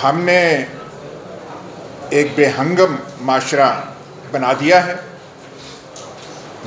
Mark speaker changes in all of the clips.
Speaker 1: ہم نے ایک بے ہنگم معاشرہ بنا دیا ہے۔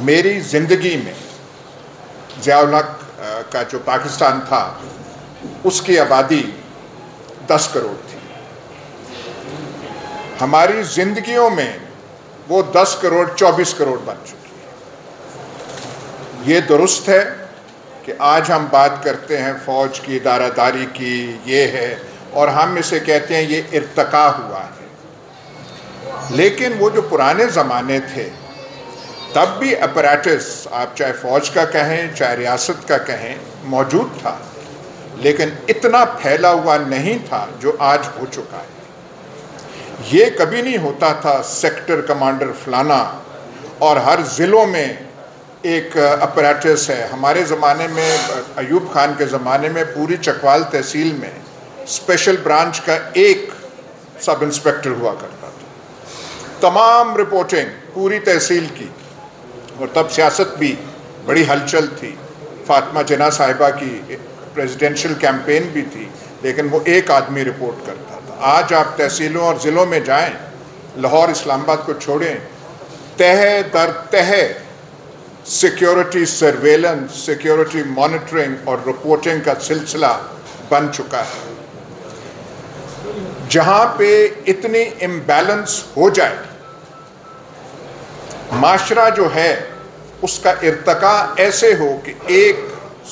Speaker 1: میری زندگی میں ضیاء الحق کا جو پاکستان تھا اس کی آبادی 10 کروڑ تھی۔ ہماری زندگیوں میں وہ 10 کروڑ 24 کروڑ بن چکی ہے۔ یہ درست ہے کہ آج ہم بات کرتے ہیں فوج کی ادارہ داری کی، یہ ہے، اور ہم اسے کہتے ہیں یہ ارتقا ہوا ہے، لیکن وہ جو پرانے زمانے تھے تب بھی اپریٹس، آپ چاہے فوج کا کہیں چاہے ریاست کا کہیں، موجود تھا، لیکن اتنا پھیلا ہوا نہیں تھا جو آج ہو چکا ہے۔ یہ کبھی نہیں ہوتا تھا سیکٹر کمانڈر فلانا اور ہر ضلعوں میں ایک اپریٹس ہے۔ ہمارے زمانے میں، ایوب خان کے زمانے میں، پوری چکوال تحصیل میں اسپیشل برانچ کا ایک سب انسپیکٹر ہوا کرتا تھا، تمام رپورٹنگ پوری تحصیل کی، اور تب سیاست بھی بڑی ہلچل تھی، فاطمہ جناح صاحبہ کی پریزیڈنشل کیمپین بھی تھی، لیکن وہ ایک آدمی رپورٹ کرتا تھا۔ آج آپ تحصیلوں اور ضلعوں میں جائیں، لاہور اسلام آباد کو چھوڑیں، تہہ در تہہ سیکیورٹی سرویلنس، سیکیورٹی مانیٹرنگ اور رپورٹنگ کا سلسلہ بن چکا ہے۔ جہاں پہ اتنی امبیلنس ہو جائے، معاشرہ جو ہے اس کا ارتقاء ایسے ہو کہ ایک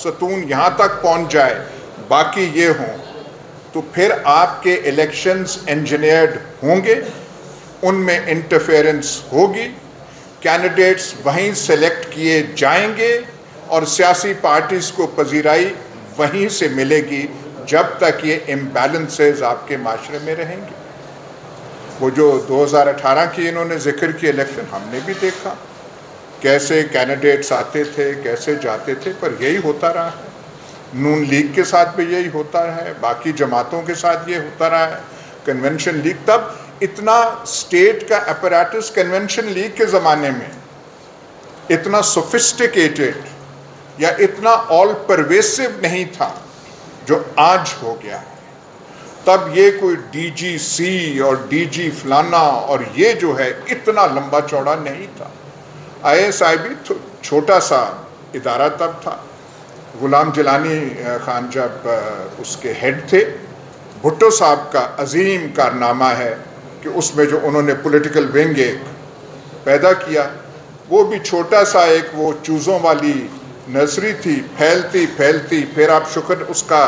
Speaker 1: ستون یہاں تک پہنچ جائے، باقی یہ ہوں، تو پھر آپ کے الیکشنز انجینئرڈ ہوں گے، ان میں انٹرفیئرنس ہوگی، کینڈیڈیٹس وہیں سلیکٹ کیے جائیں گے، اور سیاسی پارٹیز کو پذیرائی وہیں سے ملے گی جب تک یہ امبیلنسز آپ کے معاشرے میں رہیں گے۔ وہ جو 2018 کی انہوں نے ذکر کی الیکشن، ہم نے بھی دیکھا کیسے کینڈیڈیٹس آتے تھے، کیسے جاتے تھے، پر یہی ہوتا رہا ہے۔ نون لیگ کے ساتھ بھی یہی ہوتا رہا ہے، باقی جماعتوں کے ساتھ یہ ہوتا رہا ہے، کنونشن لیگ۔ تب اتنا اسٹیٹ کا اپریٹس کنونشن لیگ کے زمانے میں اتنا سوفسٹیکیٹڈ یا اتنا آل پرویسو نہیں تھا جو آج ہو گیا ہے۔ تب یہ کوئی ڈی جی سی اور ڈی جی فلانا اور یہ جو ہے اتنا لمبا چوڑا نہیں تھا۔ آئی ایس آئی بھی چھوٹا سا ادارہ تب تھا۔ غلام جیلانی خان جب اس کے ہیڈ تھے، بھٹو صاحب کا عظیم کارنامہ ہے کہ اس میں جو انہوں نے پولیٹیکل ونگ ایک پیدا کیا، وہ بھی چھوٹا سا ایک وہ چوزوں والی نرسری تھی، پھیلتی پھیلتی، پھر آپ اس کا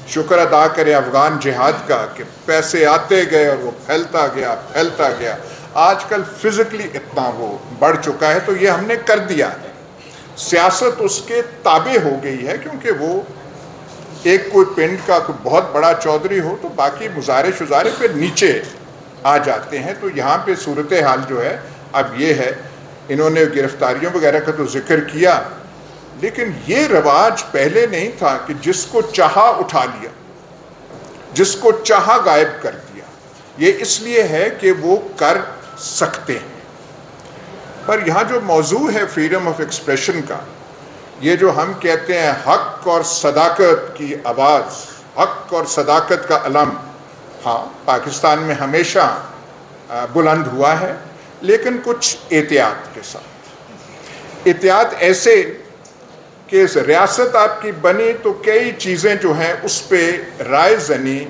Speaker 1: شکر ادا کریں افغان جہاد کا کہ پیسے آتے گئے اور وہ پھیلتا گیا پھیلتا گیا۔ آج کل فزیکلی اتنا وہ بڑھ چکا ہے، تو یہ ہم نے کر دیا ہے۔ سیاست اس کے تابع ہو گئی ہے، کیونکہ وہ ایک کوئی پنڈ کا کوئی بہت بڑا چودھری ہو تو باقی مظاہرے شظاہرے پہ نیچے آ جاتے ہیں۔ تو یہاں پہ صورتحال جو ہے اب یہ ہے، انہوں نے گرفتاریوں وغیرہ کا تو ذکر کیا، لیکن یہ رواج پہلے نہیں تھا کہ جس کو چاہا اٹھا لیا، جس کو چاہا غائب کر دیا۔ یہ اس لیے ہے کہ وہ کر سکتے ہیں۔ پر یہاں جو موضوع ہے فریڈم آف ایکسپریشن کا، یہ جو ہم کہتے ہیں حق اور صداقت کی آواز، حق اور صداقت کا علم، ہاں پاکستان میں ہمیشہ بلند ہوا ہے، لیکن کچھ احتیاط کے ساتھ۔ احتیاط ایسے کہ ریاست آپ کی بنی تو کئی چیزیں جو ہیں اس پہ رائے زنی،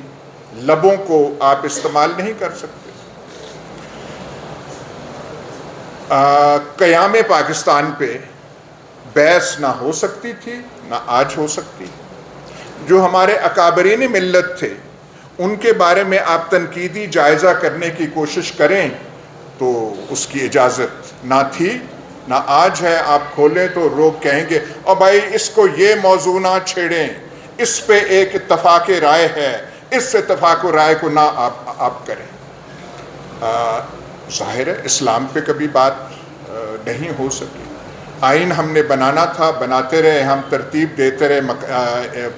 Speaker 1: لبوں کو آپ استعمال نہیں کر سکتے۔ قیام پاکستان پہ بحث نہ ہو سکتی تھی، نہ آج ہو سکتی۔ جو ہمارے اکابرین ملت تھے، ان کے بارے میں آپ تنقیدی جائزہ کرنے کی کوشش کریں تو اس کی اجازت نہ تھی، نہ آج ہے۔ آپ کھولیں تو لوگ کہیں گے اور بھائی اس کو یہ موضوع نہ چھیڑیں، اس پہ ایک اتفاق رائے ہے، اس اتفاق رائے کو نہ آپ کریں۔ ظاہر ہے اسلام پہ کبھی بات نہیں ہو سکی۔ آئین ہم نے بنانا تھا، بناتے رہے، ہم ترتیب دیتے رہے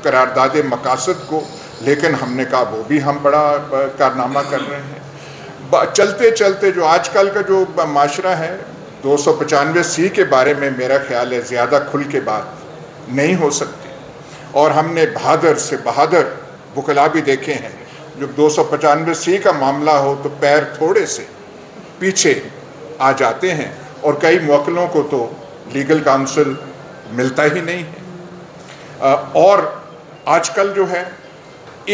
Speaker 1: قرارداد مقاصد کو، لیکن ہم نے کہا وہ بھی ہم بڑا کارنامہ کر رہے ہیں۔ چلتے چلتے جو آج کل کا جو معاشرہ ہے، 295 کے بارے میں میرا خیال ہے زیادہ کھل کے بات نہیں ہو سکتی، اور ہم نے بہادر سے بہادر وکلا بھی دیکھے ہیں جب 295C کا معاملہ ہو تو پیر تھوڑے سے پیچھے آ جاتے ہیں اور کئی موکلوں کو تو لیگل کاؤنسل ملتا ہی نہیں ہے. اور آج کل جو ہے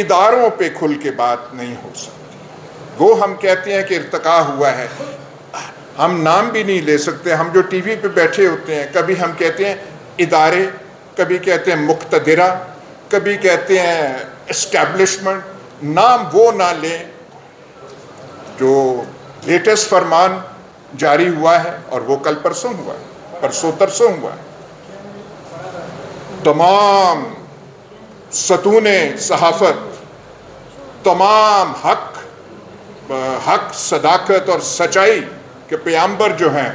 Speaker 1: اداروں پہ کھل کے بات نہیں ہو سکتی. وہ ہم کہتے ہیں کہ ارتقا ہوا ہے، ہم نام بھی نہیں لے سکتے. ہم جو ٹی وی پہ بیٹھے ہوتے ہیں کبھی ہم کہتے ہیں ادارے، کبھی کہتے ہیں مقتدرہ، کبھی کہتے ہیں اسٹیبلشمنٹ. نام وہ نہ لیں. جو لیٹسٹ فرمان جاری ہوا ہے اور وہ کل پرسوں ہوا ہے، پرسوں ترسوں ہوا ہے، تمام ستون صحافت، تمام حق صداقت اور سچائی کے پیامبر جو ہیں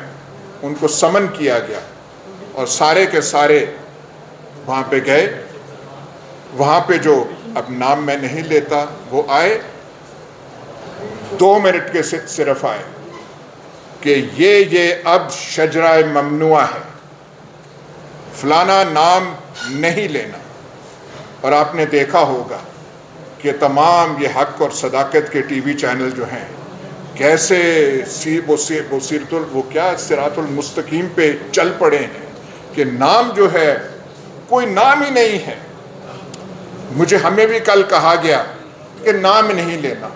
Speaker 1: ان کو سمن کیا گیا اور سارے کے سارے وہاں پہ گئے. وہاں پہ جو اب نام میں نہیں لیتا وہ آئے، 2 منٹ کے صرف آئے کہ یہ اب شجرہ ممنوع ہے، فلانا نام نہیں لینا. اور آپ نے دیکھا ہوگا کہ تمام یہ حق اور صداقت کے ٹی وی چینل جو ہیں کیسے صراط المستقیم پہ چل پڑے ہیں کہ نام جو ہے کوئی نام ہی نہیں ہے. ہمیں بھی کل کہا گیا کہ نام نہیں لینا.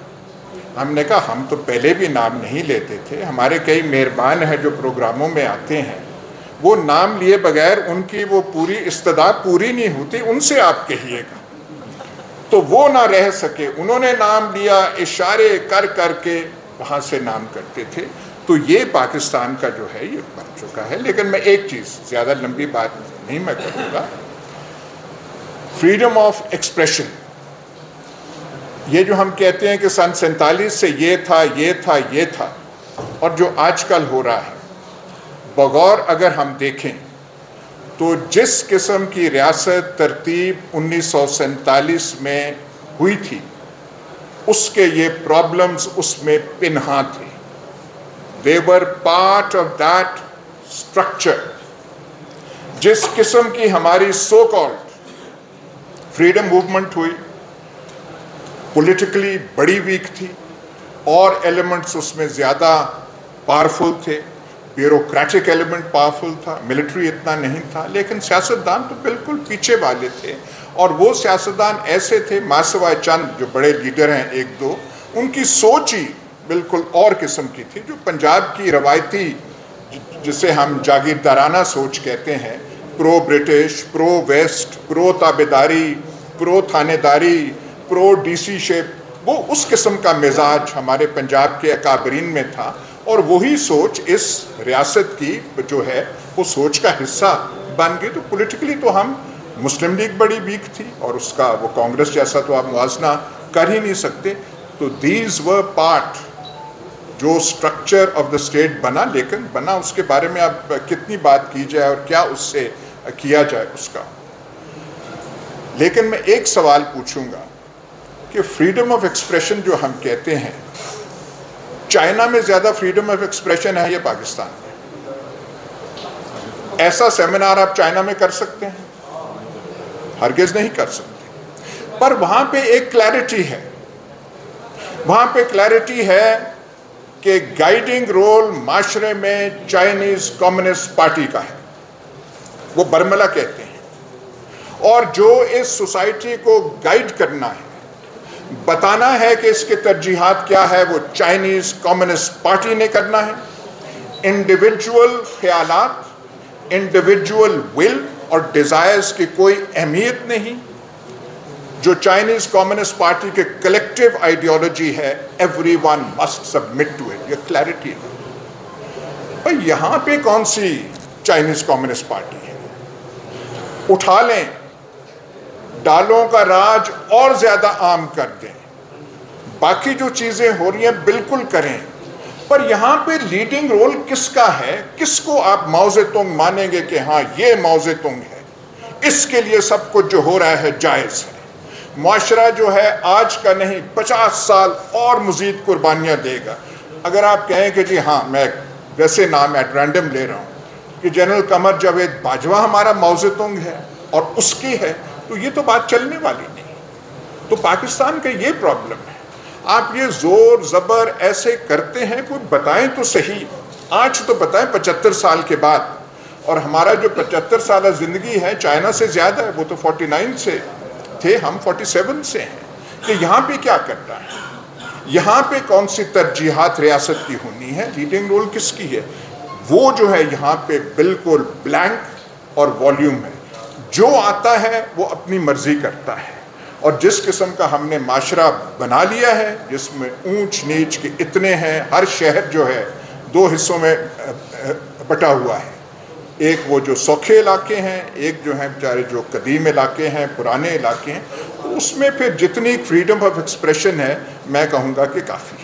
Speaker 1: ہم نے کہا ہم تو پہلے بھی نام نہیں لیتے تھے، ہمارے کئی مہربان ہیں جو پروگراموں میں آتے ہیں، وہ نام لیے بغیر ان کی وہ پوری استعداد پوری نہیں ہوتی، ان سے آپ کہیے گا. تو وہ نہ رہ سکے، انہوں نے نام لیا، اشارے کر کر کے وہاں سے نام کرتے تھے. تو یہ پاکستان کا جو ہے یہ بن چکا ہے. لیکن میں ایک چیز، زیادہ لمبی بات نہیں میں کروں گا، فریڈم آف ایکسپریشن، یہ جو ہم کہتے ہیں کہ سن 47 سے یہ تھا اور جو آج کل ہو رہا ہے، بغور اگر ہم دیکھیں تو جس قسم کی ریاست ترتیب 1947 میں ہوئی تھی اس کے یہ پرابلمز اس میں پنہاں تھے. They were part of that structure. جس قسم کی ہماری سو کالڈ فریڈم موومنٹ ہوئی، پولیٹیکلی بڑی ویک تھی اور ایلیمنٹس اس میں زیادہ پاورفل تھے. بیوروکریٹک ایلیمنٹ پاورفل تھا، ملٹری اتنا نہیں تھا، لیکن سیاستدان تو بالکل پیچھے والے تھے. اور وہ سیاستدان ایسے تھے، ماسوائے چند جو بڑے لیڈر ہیں 1-2، ان کی سوچ ہی بالکل اور قسم کی تھی. جو پنجاب کی روایتی جسے ہم جاگیردارانہ سوچ کہتے ہیں، پرو برٹش، پرو ویسٹ، پرو تابیداری، پرو تھانے داری، پرو ڈی سی شپ، وہ اس قسم کا مزاج ہمارے پنجاب کے اکابرین میں تھا. اور وہی سوچ اس ریاست کی جو ہے وہ سوچ کا حصہ بن گئی. تو پولیٹیکلی تو ہم مسلم لیگ بڑی ویک تھی اور اس کا وہ کانگریس جیسا تو آپ موازنہ کر ہی نہیں سکتے. تو دیز ور پارٹ جو سٹرکچر آف دا اسٹیٹ بنا، لیکن بنا اس کے بارے میں اب کتنی بات کی جائے اور کیا اس سے کیا جائے اس کا. لیکن میں ایک سوال پوچھوں گا کہ فریڈم آف ایکسپریشن جو ہم کہتے ہیں، چائنا میں زیادہ فریڈم آف ایکسپریشن ہے یا پاکستان میں؟ ایسا سیمینار آپ چائنا میں کر سکتے ہیں؟ ہرگز نہیں کر سکتے. پر وہاں پہ ایک کلیرٹی ہے، وہاں پہ کلیرٹی ہے کہ گائیڈنگ رول معاشرے میں چائنیز کمیونسٹ پارٹی کا ہے، وہ برملا کہتے ہیں. اور جو اس سوسائٹی کو گائیڈ کرنا ہے، بتانا ہے کہ اس کے ترجیحات کیا ہے، وہ چائنیز کمیونسٹ پارٹی نے کرنا ہے. انڈیویجول خیالات، انڈیویجول ول اور ڈیزائرز کی کوئی اہمیت نہیں. جو چائنیز کمیونسٹ پارٹی کے کلیکٹیو آئیڈیالوجی ہے، everyone must submit to it, یہ کلیرٹی ہے. بھائی یہاں پہ کون سی چائنیز کمیونسٹ پارٹی ہے؟ اٹھا لیں، ڈالوں کا راج اور زیادہ عام کر دیں، باقی جو چیزیں ہو رہی ہیں بالکل کریں. پر یہاں پہ لیڈنگ رول کس کا ہے؟ کس کو آپ ماؤ زیدونگ مانیں گے کہ ہاں یہ ماؤ زیدونگ ہے، اس کے لیے سب کچھ جو ہو رہا ہے جائز ہے؟ معاشرہ جو ہے آج کا نہیں 50 سال اور مزید قربانیاں دے گا. اگر آپ کہیں کہ جی ہاں میں ویسے نام ایٹ رینڈم لے رہا ہوں کہ جنرل قمر جاوید باجوہ ہمارا ماؤ زیدونگ ہے اور اس کی ہے، تو یہ تو بات چلنے والی نہیں. تو پاکستان کا یہ پرابلم ہے. آپ یہ زور زبر ایسے کرتے ہیں، کوئی بتائیں تو صحیح، آج تو بتائیں 75 سال کے بعد، اور ہمارا جو 75 سالہ زندگی ہے چائنا سے زیادہ ہے، وہ تو 49 سے تھے، ہم 47 سے ہیں، کہ یہاں پہ کیا کرنا ہے، یہاں پہ کون سی ترجیحات ریاست کی ہونی ہے، لیڈنگ رول کس کی ہے، وہ جو ہے یہاں پہ بالکل بلینک اور والیوم ہے، جو آتا ہے وہ اپنی مرضی کرتا ہے، اور جس قسم کا ہم نے معاشرہ بنا لیا ہے جس میں اونچ نیچ کے اتنے ہیں، ہر شہر جو ہے 2 حصوں میں بٹا ہوا ہے، ایک وہ جو سوکھے علاقے ہیں، ایک جو ہیں بیچارے جو قدیم علاقے ہیں، پرانے علاقے ہیں، اس میں پھر جتنی فریڈم آف ایکسپریشن ہے میں کہوں گا کہ کافی ہے۔